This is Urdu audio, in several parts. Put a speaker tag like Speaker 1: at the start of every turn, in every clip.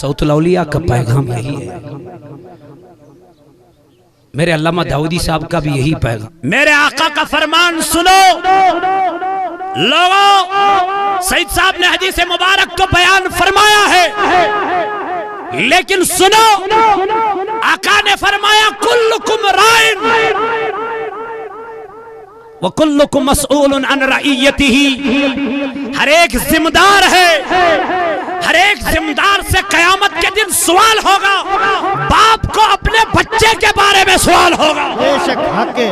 Speaker 1: صوت الاولیاء کا پیغام یہی ہے. میرے علامہ داؤدی صاحب کا بھی یہی پیغام. میرے آقا کا فرمان سنو لوگوں. سید صاحب نے حدیث مبارک کو بیان فرمایا ہے، لیکن سنو آقا نے فرمایا کلکم رائن وَكُلُّكُمْ مَسْئُولٌ عَنْ رَعِيَّتِهِ. ہر ایک ذمہ دار ہے، ہر ایک ذمہ دار سے قیامت کے دن سوال ہوگا. باپ کو اپنے بچے کے بارے میں سوال ہوگا.
Speaker 2: بے شک حق ہے.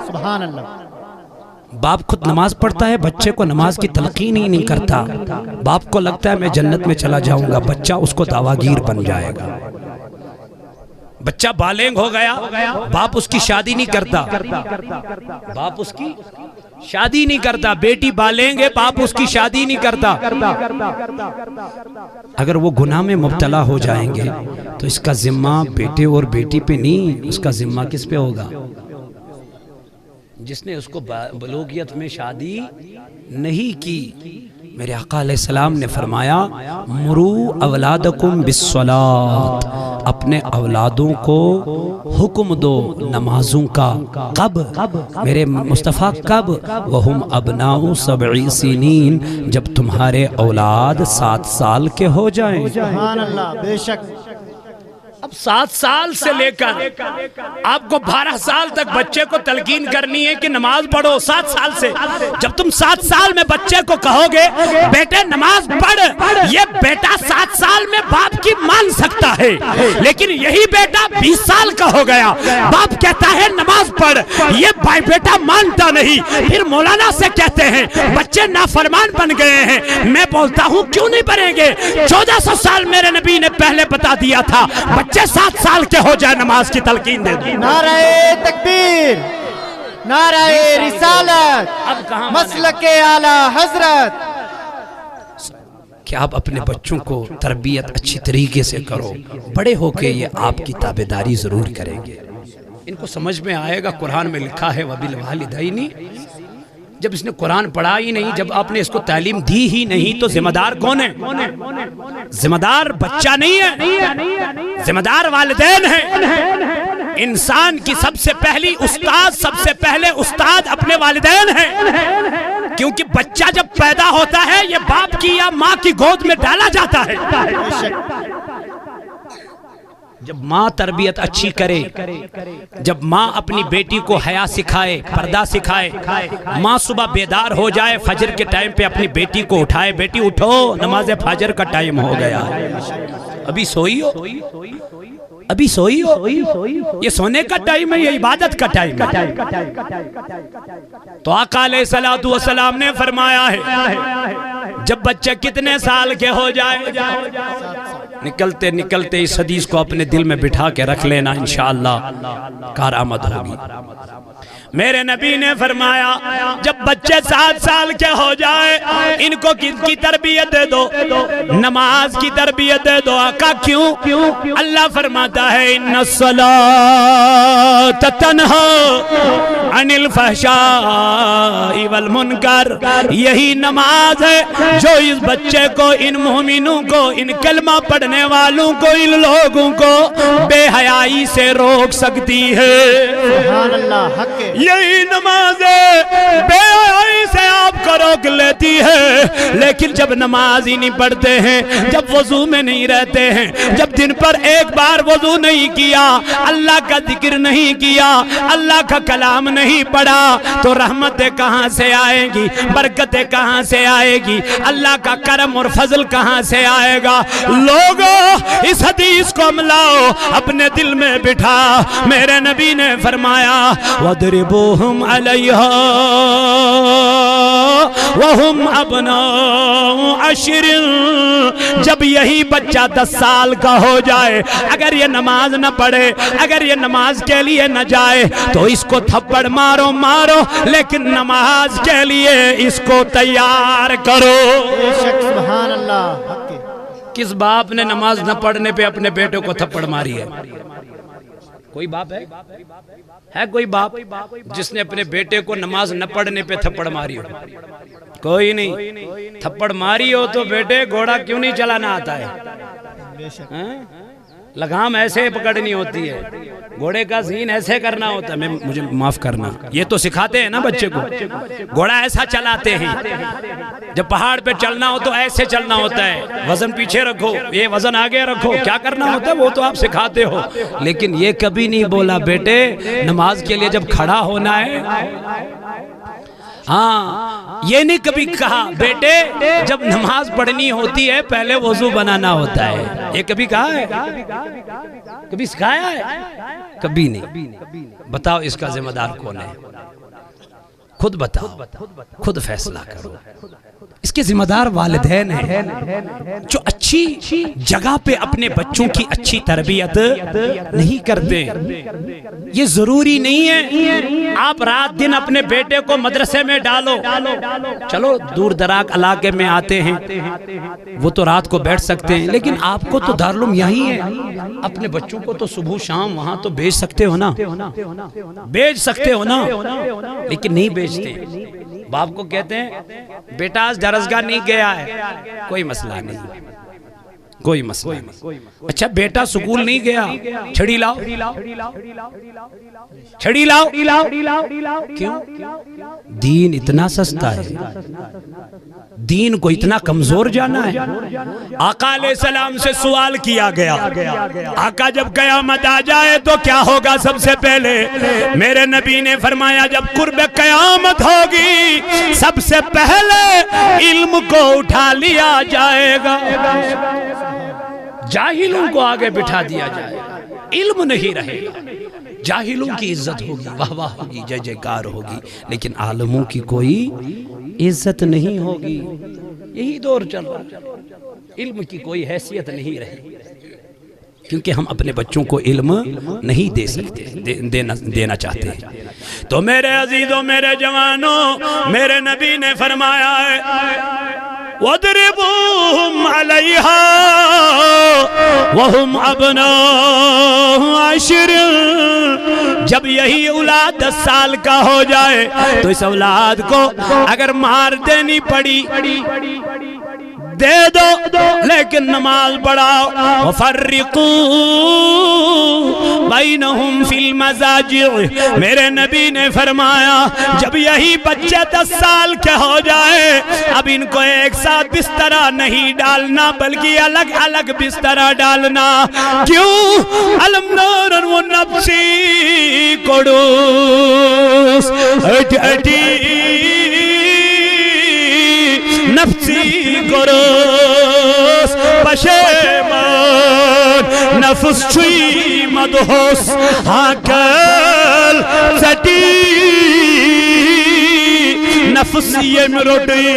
Speaker 2: سبحان اللہ.
Speaker 1: باپ خود نماز پڑھتا ہے، بچے کو نماز کی تلقین ہی نہیں کرتا. باپ کو لگتا ہے میں جنت میں چلا جاؤں گا، بچہ اس کو دعویٰگیر بن جائے گا. بچہ بالغ ہو گیا، باپ اس کی شادی نہیں کرتا. باپ اس کی شادی نہیں کرتا. بیٹی بالغ ہے، باپ اس کی شادی نہیں کرتا. اگر وہ گناہ میں مبتلا ہو جائیں گے تو اس کا ذمہ بیٹے اور بیٹی پہ نہیں، اس کا ذمہ کس پہ ہوگا؟ جس نے اس کو بلوغیت میں شادی نہیں کی. میرے آقا علیہ السلام نے فرمایا مرو اولادکم بالصلاۃ. اپنے اولادوں کو حکم دو نمازوں کا. کب؟ میرے مصطفیٰ کب؟ وہم ابناء 7 سنین. جب تمہارے اولاد 7 سال کے ہو جائیں.
Speaker 2: سبحان اللہ. بے شک.
Speaker 1: اب 7 سال سے لے کر آپ کو 12 سال تک بچے کو تلقین کرنی ہے کہ نماز پڑھو. 7 سال سے جب تم 7 سال میں بچے کو کہو گے بیٹے نماز پڑھ، یہ بیٹا 7 سال میں باپ کی مان سکتا ہے. لیکن یہی بیٹا 20 سال کا ہو گیا، باپ کہتا ہے نماز پڑھ، یہ بیٹا مانتا نہیں. پھر مولانا سے کہتے ہیں بچے نافرمان بن گئے ہیں. میں بولتا ہوں کیوں نہیں بنیں گے؟ 1400 سال میرے نبی نے پہلے بتا دیا تھا. بچے 7 سال کے ہو جائے نماز کی تلقین دے دو.
Speaker 2: نعرہ تکبیر، نعرہ رسالت، مسلک اعلی حضرت.
Speaker 1: کہ آپ اپنے بچوں کو تربیت اچھی طریقے سے کرو. بڑے ہو کے یہ آپ کی تابعداری ضرور کریں گے. ان کو سمجھ میں آئے گا قرآن میں لکھا ہے وَبِالْوَالِدَيْنِ. جب اس نے قرآن پڑھا ہی نہیں، جب آپ نے اس کو تعلیم دی ہی نہیں تو ذمہ دار کون ہے؟ ذمہ دار بچہ نہیں ہے، ذمہ دار والدین ہیں. انسان کی سب سے پہلی استاد، سب سے پہلے استاد اپنے والدین ہیں. کیونکہ بچہ جب پیدا ہوتا ہے یہ باپ کی یا ماں کی گود میں ڈالا جاتا ہے. جب ماں تربیت اچھی کرے، جب ماں اپنی بیٹی کو حیا سکھائے، پردہ سکھائے، ماں صبح بیدار ہو جائے، فجر کے ٹائم پہ اپنی بیٹی کو اٹھائے، بیٹی اٹھو نماز فجر کا ٹائم ہو گیا، ابھی سوئی ہو، ابھی سوئی ہو، یہ سونے کا ٹائم ہے، یہ عبادت کا ٹائم ہے. تو آقا علیہ السلام نے فرمایا ہے جب بچہ کتنے سال کے ہو جائے، نکلتے نکلتے اس حدیث کو اپنے دل میں بٹھا کے رکھ لینا، انشاءاللہ کارآمد ہوگی. میرے نبی نے فرمایا جب بچے 7 سال کے ہو جائے ان کو کس کی تربیت دے دو؟ نماز کی تربیت دے دو. آقا کیوں؟ اللہ فرماتا ہے ان الصلاۃ تنہی عن الفحشاء والمنکر. یہی نماز ہے جو اس بچے کو، ان مومنوں کو، ان کلمہ پڑھنے والوں کو، ان لوگوں کو بے حیائی سے روک سکتی ہے.
Speaker 2: سبحان اللہ. حق ہے.
Speaker 1: یہی نماز بے حیائی سے آپ کو روک لیتی ہے. لیکن جب نماز ہی نہیں پڑھتے ہیں، جب وضو میں نہیں رہتے ہیں، جب دن پر ایک بار وضو نہیں کیا، اللہ کا ذکر نہیں کیا، اللہ کا کلام نہیں پڑھا، تو رحمتیں کہاں سے آئیں گی؟ برکتیں کہاں سے آئے گی؟ اللہ کا کرم اور فضل کہاں سے آئے گا؟ لوگوں اس حدیث کو ملاؤ، اپنے دل میں بٹھا. میرے نبی نے فرمایا وَضْرِبُوهُمْ عَلَيْهَا وَهُمْ أَبْنَاءُ 10. جب یہی بچہ 10 سال کا ہو جائے، اگر یہ نماز نہ پڑھے، اگر یہ نماز کے لیے نہ جائے تو اس کو تھپڑ مارو مارو، لیکن نماز کے لیے اس کو تیار کرو.
Speaker 2: سبحان اللہ.
Speaker 1: کس باپ نے نماز نہ پڑھنے پہ اپنے بیٹوں کو تھپڑ ماری ہے؟ کوئی باپ ہے کوئی باپ جس نے اپنے بیٹے کو نماز نہ پڑھنے پہ تھپڑ ماری ہو؟ کوئی نہیں. تھپڑ ماری ہو تو بیٹے گھوڑا کیوں نہیں چلانا آتا ہے؟ لگام ایسے پکڑنی ہوتی ہے، گھوڑے کا سین ایسے کرنا ہوتا ہے، مجھے معاف کرنا، یہ تو سکھاتے ہیں نا بچے کو، گھوڑا ایسا چلاتے ہیں، جب پہاڑ پہ چلنا ہو تو ایسے چلنا ہوتا ہے، وزن پیچھے رکھو، یہ وزن آگے رکھو، کیا کرنا ہوتا ہے وہ تو آپ سکھاتے ہو، لیکن یہ کبھی نہیں بولا بیٹے نماز کے لیے جب کھڑا ہونا ہے، ہاں یہ نہیں کبھی کہا بیٹے جب نماز پڑھنی ہوتی ہے پہلے وضو بنانا ہوتا ہے، یہ کبھی کہا ہے؟ کبھی سکھایا ہے؟ کبھی نہیں۔ بتاؤ اس کا ذمہ دار کون ہے؟ خود بتاؤ، خود فیصلہ کرو۔ اس کے ذمہ دار والدین ہیں جو اچھی جگہ پہ اپنے بچوں کی اچھی تربیت نہیں کرتے۔ یہ ضروری نہیں ہے آپ رات دن اپنے بیٹے کو مدرسے میں ڈالو، چلو دور دراز علاقے میں آتے ہیں وہ تو رات کو بیٹھ سکتے ہیں، لیکن آپ کو تو دارالعلوم یہی ہے، اپنے بچوں کو تو صبح شام وہاں تو بھیج سکتے ہو نا، بھیج سکتے ہو نا، لیکن نہیں بھیجتے۔ باپ کو کہتے ہیں بیٹا آج درسگاہ نہیں گیا ہے، کوئی مسئلہ نہیں، کوئی مسئلہ نہیں۔ اچھا بیٹا سکول نہیں گیا، چھڑی لاؤ، چھڑی لاؤ، کیوں؟ دین اتنا سستا ہے، دین کو اتنا کمزور جانا ہے؟ آقا علیہ السلام سے سوال کیا گیا، آقا جب قیامت آ جائے تو کیا ہوگا؟ سب سے پہلے میرے نبی نے فرمایا جب قرب قیامت ہوگی سب سے پہلے علم کو اٹھا لیا جائے گا، جاہلوں کو آگے بٹھا دیا جائے گا، علم نہیں رہے گا، جاہلوں کی عزت ہوگی، واہ واہ ہوگی، جے جے کار ہوگی، لیکن عالموں کی کوئی عزت نہیں ہوگی۔ یہی دور چل رہا ہے، علم کی کوئی حیثیت نہیں رہی، کیونکہ ہم اپنے بچوں کو علم نہیں دے سکتے، دینا چاہتے ہیں۔ تو میرے عزیزوں، میرے جوانوں، میرے نبی نے فرمایا ہے وَاضْرِبُوهُمْ عَلَيْهَا وَهُمْ أَبْنَاءُ 10 جب یہی اولاد 10 سال کا ہو جائے تو اس اولاد کو اگر مار دینی پڑی دے دو، لیکن نماز پڑھاؤ۔ وَفَرِّقُوا بَيْنَهُمْ فِي الْمَزَاجِعِ میرے نبی نے فرمایا جب یہی بچے 10 سال کے ہو جائے اب ان کو ایک ساتھ بسترہ نہیں ڈالنا بلکہ الگ الگ بسترہ ڈالنا۔ کیوں؟ علم نورن و نفسی قدوس اٹی نفسی قدوس پشیمان نفس چوی مدہوس ہاکل سٹی نفس یہ مرڈی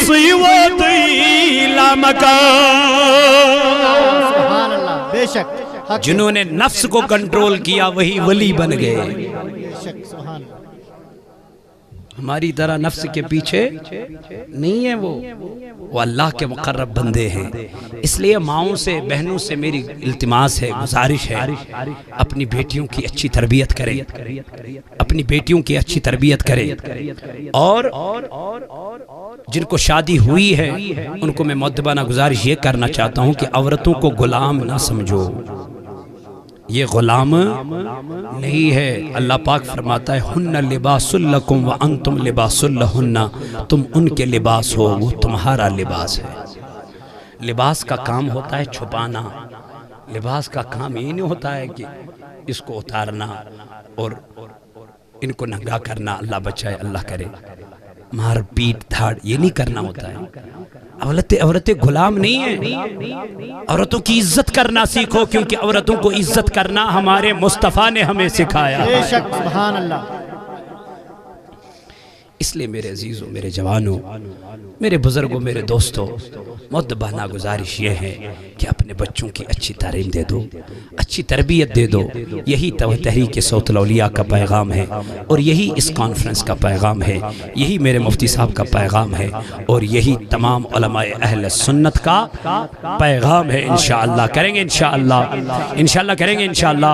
Speaker 1: سیوتی لامکان۔
Speaker 2: سبحان اللہ، بے شک
Speaker 1: جنہوں نے نفس کو کنٹرول کیا وہی ولی بن گئے۔
Speaker 2: بے شک سبحان اللہ۔
Speaker 1: ہماری طرح نفس کے پیچھے نہیں ہے، وہ اللہ کے مقرب بندے ہیں۔ اس لیے ماؤں سے بہنوں سے میری التماس ہے، گزارش ہے، اپنی بیٹیوں کی اچھی تربیت کریں، اپنی بیٹیوں کی اچھی تربیت کریں، اور جن کو شادی ہوئی ہے ان کو میں مؤدبانہ گزارش یہ کرنا چاہتا ہوں کہ عورتوں کو غلام نہ سمجھو، یہ غلام نہیں ہے۔ اللہ پاک فرماتا ہے ہن لباس لکم وانتم لباس لہن، تم ان کے لباس ہو وہ تمہارا لباس ہے۔ لباس کا کام ہوتا ہے چھپانا، لباس کا کام یہ نہیں ہوتا ہے کہ اس کو اتارنا اور ان کو ننگا کرنا، اللہ بچائے اللہ کرے، مار پیٹ دھاڑ یہ نہیں کرنا ہوتا ہے۔ عورتیں غلام نہیں ہیں، عورتوں کی عزت کرنا سیکھو، کیونکہ عورتوں کو عزت کرنا ہمارے مصطفیٰ نے ہمیں سکھایا۔
Speaker 2: بے شک سبحان اللہ۔
Speaker 1: اس لیے میرے عزیزوں، میرے جوانوں، میرے بزرگوں، میرے دوستوں، مؤدبانہ گزارش یہ ہے کہ اپنے بچوں کی اچھی تعلیم دے دو، اچھی تربیت دے دو۔ یہی تحریک صوت الاولیاء کا پیغام ہے، اور یہی اس کانفرنس کا پیغام ہے، یہی میرے مفتی صاحب کا پیغام ہے، اور یہی تمام علماء اہل سنت کا پیغام ہے۔ انشاءاللہ کریں گے، انشاءاللہ کریں گے، انشاءاللہ۔